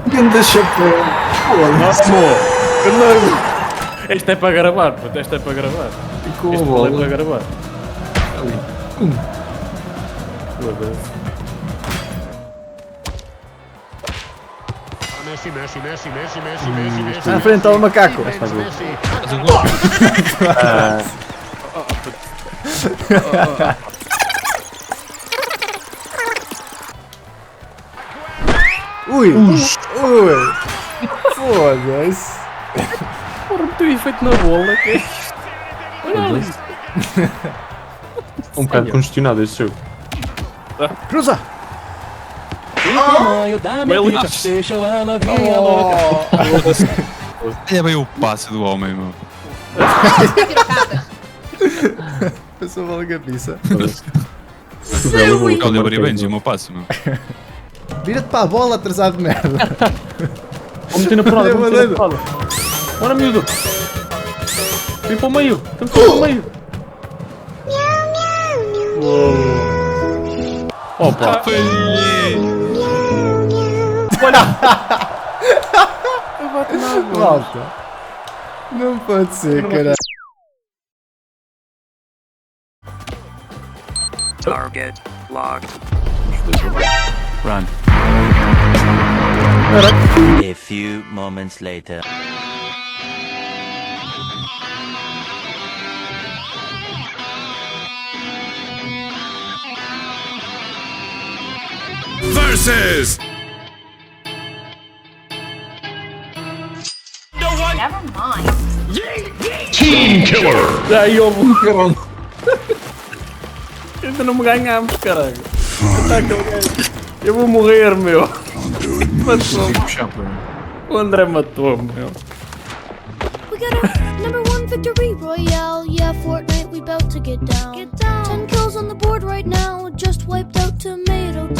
Ganda chapéu! Este é para gravar, puto, este é para gravar. E com a Este bola é para gravar. ali. Foda-se. À frente, olha o macaco! Ui! Ui! Foda-se! Porra, meteu efeito na bola, que é isto? Olha ali. Um bocado congestionado este jogo. Cruza! Olha bem o passe do homem, meu. Passou a bola cabeça. Olha, abri bem, o meu passe, meu. Vira-te para a bola, atrasado de merda. Vou meter na porrada, vou meter na porrada. Bora, miúdo. Vem para o meio, estamos para o meio. Opa. Olha. Eu bato na bola. Malta. Não pode ser, caralho. Target locked. Run. A few moments later. Versus Never mind. Team Killer. Ai, eu vou caralho. Ainda não me ganhamos, caralho. Eu vou morrer, meu. Matou-me. O André matou-me, meu. We got a #1 victory royale. Yeah, Fortnite, we about to get down. 10 kills on the board right now. Just wiped out Tomato Town.